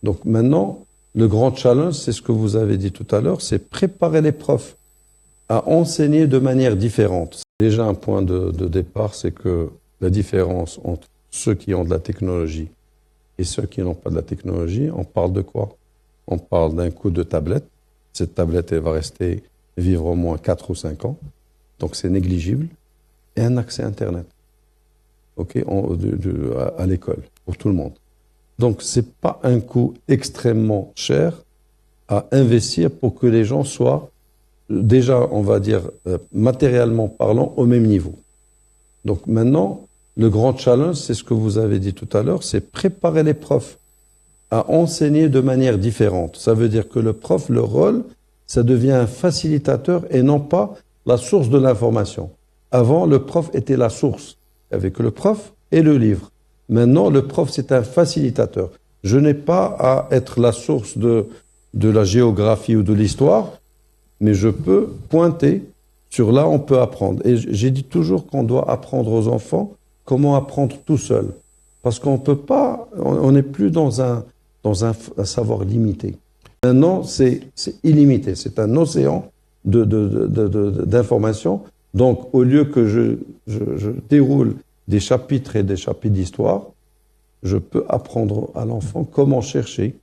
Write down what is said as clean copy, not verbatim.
Donc maintenant, le grand challenge, c'est ce que vous avez dit tout à l'heure, c'est préparer les profs à enseigner de manière différente. Déjà un point de départ, c'est que la différence entre ceux qui ont de la technologie et ceux qui n'ont pas de la technologie, on parle de quoi? On parle d'un coup de tablette. Cette tablette, elle va rester vivre au moins 4 ou 5 ans. Donc c'est négligible. Et un accès Internet. À l'école, pour tout le monde. Donc c'est pas un coût extrêmement cher à investir pour que les gens soient déjà, on va dire, matériellement parlant, au même niveau. Donc maintenant, le grand challenge, c'est ce que vous avez dit tout à l'heure, c'est préparer les profs à enseigner de manière différente. Ça veut dire que le prof, le rôle, ça devient un facilitateur et non pas la source de l'information. Avant, le prof était la source, avec le prof et le livre. Maintenant, le prof, c'est un facilitateur. Je n'ai pas à être la source de la géographie ou de l'histoire, mais je peux pointer sur là, on peut apprendre. Et j'ai dit toujours qu'on doit apprendre aux enfants comment apprendre tout seul. Parce qu'on peut pas, on n'est plus dans un savoir limité. Maintenant, c'est illimité. C'est un océan d'informations. Donc, au lieu que je déroule des chapitres et des chapitres d'histoire, je peux apprendre à l'enfant comment chercher